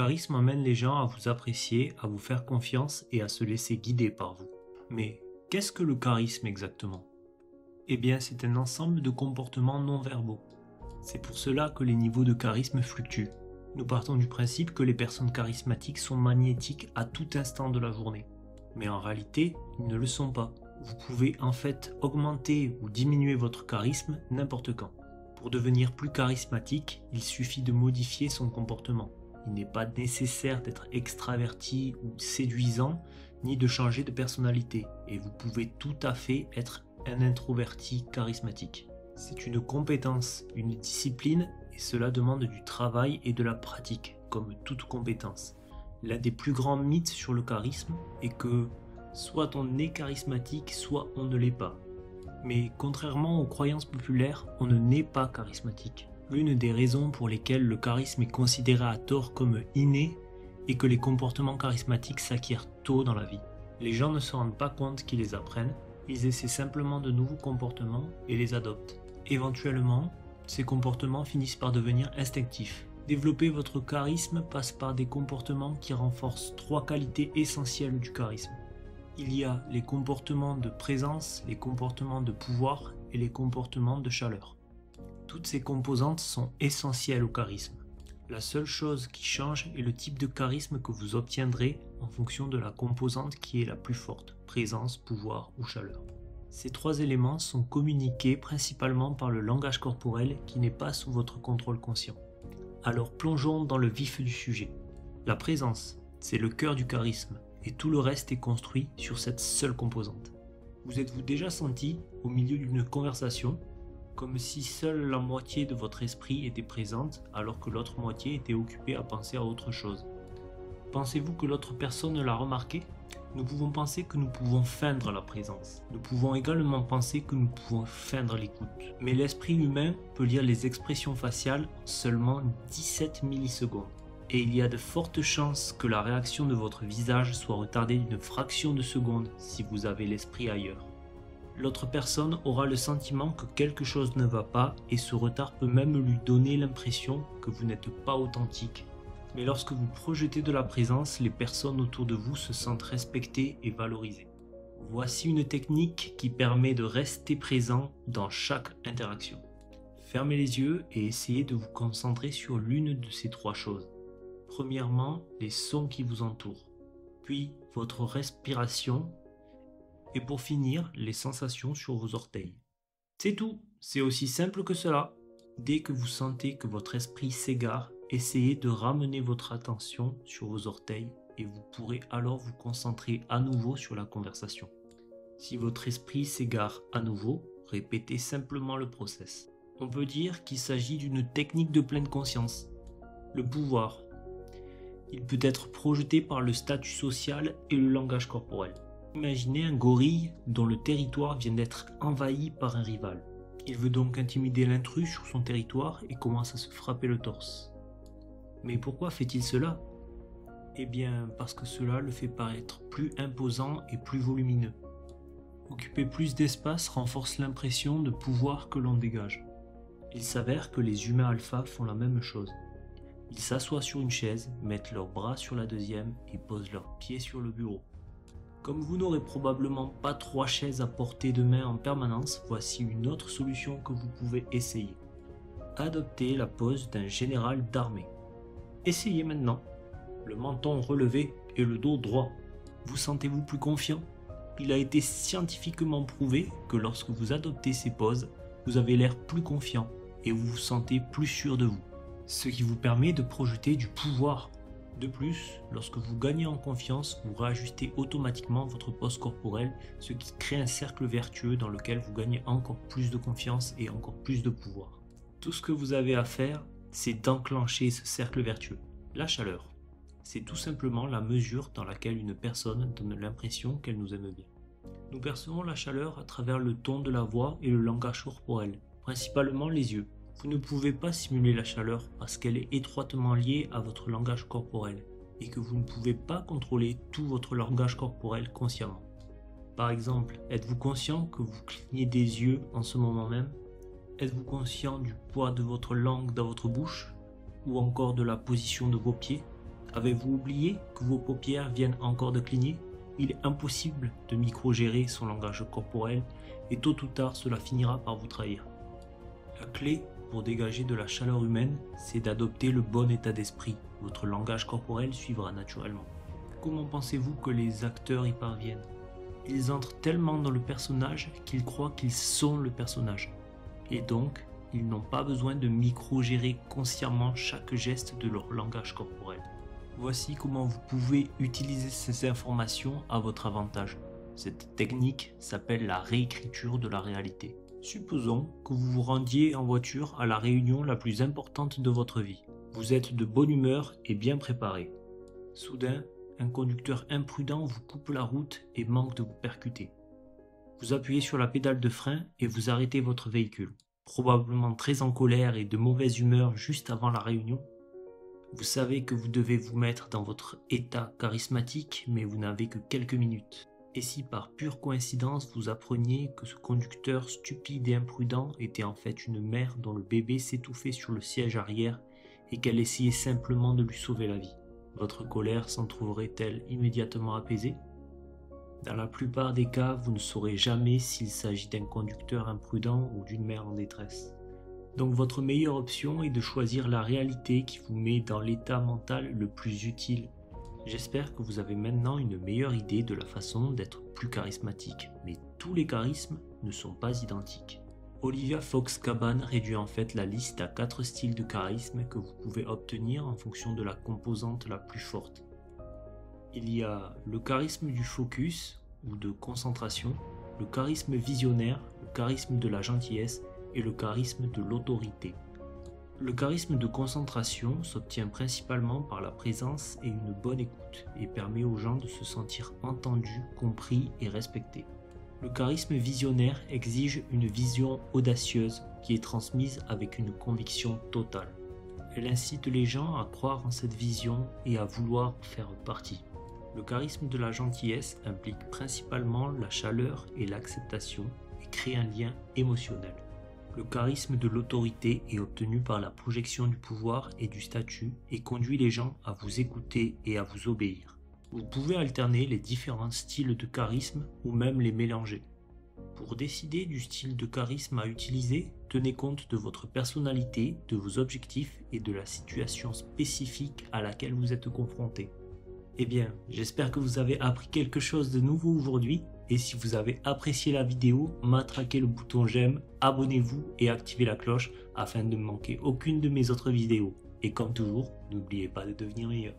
charisme amène les gens à vous apprécier, à vous faire confiance et à se laisser guider par vous. Mais qu'est-ce que le charisme exactement? Eh bien, c'est un ensemble de comportements non verbaux. C'est pour cela que les niveaux de charisme fluctuent. Nous partons du principe que les personnes charismatiques sont magnétiques à tout instant de la journée. Mais en réalité, ils ne le sont pas. Vous pouvez en fait augmenter ou diminuer votre charisme n'importe quand. Pour devenir plus charismatique, il suffit de modifier son comportement. Il n'est pas nécessaire d'être extraverti ou séduisant, ni de changer de personnalité. Et vous pouvez tout à fait être un introverti charismatique. C'est une compétence, une discipline, et cela demande du travail et de la pratique, comme toute compétence. L'un des plus grands mythes sur le charisme est que soit on est charismatique, soit on ne l'est pas. Mais contrairement aux croyances populaires, on ne naît pas charismatique. L'une des raisons pour lesquelles le charisme est considéré à tort comme inné est que les comportements charismatiques s'acquièrent tôt dans la vie. Les gens ne se rendent pas compte qu'ils les apprennent, ils essaient simplement de nouveaux comportements et les adoptent. Éventuellement, ces comportements finissent par devenir instinctifs. Développer votre charisme passe par des comportements qui renforcent 3 qualités essentielles du charisme. Il y a les comportements de présence, les comportements de pouvoir et les comportements de chaleur. Toutes ces composantes sont essentielles au charisme. La seule chose qui change est le type de charisme que vous obtiendrez en fonction de la composante qui est la plus forte, présence, pouvoir ou chaleur. Ces 3 éléments sont communiqués principalement par le langage corporel qui n'est pas sous votre contrôle conscient. Alors plongeons dans le vif du sujet. La présence, c'est le cœur du charisme et tout le reste est construit sur cette seule composante. Vous êtes-vous déjà senti au milieu d'une conversation comme si seule la moitié de votre esprit était présente alors que l'autre moitié était occupée à penser à autre chose? Pensez-vous que l'autre personne l'a remarqué? Nous pouvons penser que nous pouvons feindre la présence. Nous pouvons également penser que nous pouvons feindre l'écoute. Mais l'esprit humain peut lire les expressions faciales en seulement 17 millisecondes. Et il y a de fortes chances que la réaction de votre visage soit retardée d'une fraction de seconde si vous avez l'esprit ailleurs. L'autre personne aura le sentiment que quelque chose ne va pas et ce retard peut même lui donner l'impression que vous n'êtes pas authentique. Mais lorsque vous projetez de la présence, les personnes autour de vous se sentent respectées et valorisées. Voici une technique qui permet de rester présent dans chaque interaction. Fermez les yeux et essayez de vous concentrer sur l'une de ces 3 choses. Premièrement, les sons qui vous entourent, puis votre respiration, et pour finir, les sensations sur vos orteils. C'est tout, c'est aussi simple que cela. Dès que vous sentez que votre esprit s'égare, essayez de ramener votre attention sur vos orteils et vous pourrez alors vous concentrer à nouveau sur la conversation. Si votre esprit s'égare à nouveau, répétez simplement le process. On peut dire qu'il s'agit d'une technique de pleine conscience. Le pouvoir. Il peut être projeté par le statut social et le langage corporel. Imaginez un gorille dont le territoire vient d'être envahi par un rival. Il veut donc intimider l'intrus sur son territoire et commence à se frapper le torse. Mais pourquoi fait-il cela? Eh bien parce que cela le fait paraître plus imposant et plus volumineux. Occuper plus d'espace renforce l'impression de pouvoir que l'on dégage. Il s'avère que les humains alpha font la même chose. Ils s'assoient sur une chaise, mettent leurs bras sur la deuxième et posent leurs pieds sur le bureau. Comme vous n'aurez probablement pas 3 chaises à portée de main en permanence, voici une autre solution que vous pouvez essayer. Adoptez la pose d'un général d'armée. Essayez maintenant. Le menton relevé et le dos droit. Vous sentez-vous plus confiant? Il a été scientifiquement prouvé que lorsque vous adoptez ces poses, vous avez l'air plus confiant et vous vous sentez plus sûr de vous. Ce qui vous permet de projeter du pouvoir. De plus, lorsque vous gagnez en confiance, vous réajustez automatiquement votre pose corporelle, ce qui crée un cercle vertueux dans lequel vous gagnez encore plus de confiance et encore plus de pouvoir. Tout ce que vous avez à faire, c'est d'enclencher ce cercle vertueux. La chaleur, c'est tout simplement la mesure dans laquelle une personne donne l'impression qu'elle nous aime bien. Nous percevons la chaleur à travers le ton de la voix et le langage corporel, principalement les yeux. Vous ne pouvez pas simuler la chaleur parce qu'elle est étroitement liée à votre langage corporel et que vous ne pouvez pas contrôler tout votre langage corporel consciemment. Par exemple, êtes-vous conscient que vous clignez des yeux en ce moment même? Êtes-vous conscient du poids de votre langue dans votre bouche ou encore de la position de vos pieds? Avez-vous oublié que vos paupières viennent encore de cligner? Il est impossible de micro-gérer son langage corporel et tôt ou tard cela finira par vous trahir. La clé pour dégager de la chaleur humaine, c'est d'adopter le bon état d'esprit. Votre langage corporel suivra naturellement. Comment pensez-vous que les acteurs y parviennent? Ils entrent tellement dans le personnage qu'ils croient qu'ils sont le personnage. Et donc, ils n'ont pas besoin de micro-gérer consciemment chaque geste de leur langage corporel. Voici comment vous pouvez utiliser ces informations à votre avantage. Cette technique s'appelle la réécriture de la réalité. Supposons que vous vous rendiez en voiture à la réunion la plus importante de votre vie. Vous êtes de bonne humeur et bien préparé. Soudain, un conducteur imprudent vous coupe la route et manque de vous percuter. Vous appuyez sur la pédale de frein et vous arrêtez votre véhicule, probablement très en colère et de mauvaise humeur juste avant la réunion. Vous savez que vous devez vous mettre dans votre état charismatique, mais vous n'avez que quelques minutes. Et si par pure coïncidence vous appreniez que ce conducteur stupide et imprudent était en fait une mère dont le bébé s'étouffait sur le siège arrière et qu'elle essayait simplement de lui sauver la vie? Votre colère s'en trouverait-elle immédiatement apaisée? Dans la plupart des cas, vous ne saurez jamais s'il s'agit d'un conducteur imprudent ou d'une mère en détresse. Donc votre meilleure option est de choisir la réalité qui vous met dans l'état mental le plus utile. J'espère que vous avez maintenant une meilleure idée de la façon d'être plus charismatique, mais tous les charismes ne sont pas identiques. Olivia Fox-Cabane réduit en fait la liste à 4 styles de charisme que vous pouvez obtenir en fonction de la composante la plus forte. Il y a le charisme du focus ou de concentration, le charisme visionnaire, le charisme de la gentillesse et le charisme de l'autorité. Le charisme de concentration s'obtient principalement par la présence et une bonne écoute et permet aux gens de se sentir entendus, compris et respectés. Le charisme visionnaire exige une vision audacieuse qui est transmise avec une conviction totale. Elle incite les gens à croire en cette vision et à vouloir faire partie. Le charisme de la gentillesse implique principalement la chaleur et l'acceptation et crée un lien émotionnel. Le charisme de l'autorité est obtenu par la projection du pouvoir et du statut et conduit les gens à vous écouter et à vous obéir. Vous pouvez alterner les différents styles de charisme ou même les mélanger. Pour décider du style de charisme à utiliser, tenez compte de votre personnalité, de vos objectifs et de la situation spécifique à laquelle vous êtes confronté. Eh bien, j'espère que vous avez appris quelque chose de nouveau aujourd'hui. Et si vous avez apprécié la vidéo, matraquez le bouton j'aime, abonnez-vous et activez la cloche afin de ne manquer aucune de mes autres vidéos. Et comme toujours, n'oubliez pas de devenir meilleur.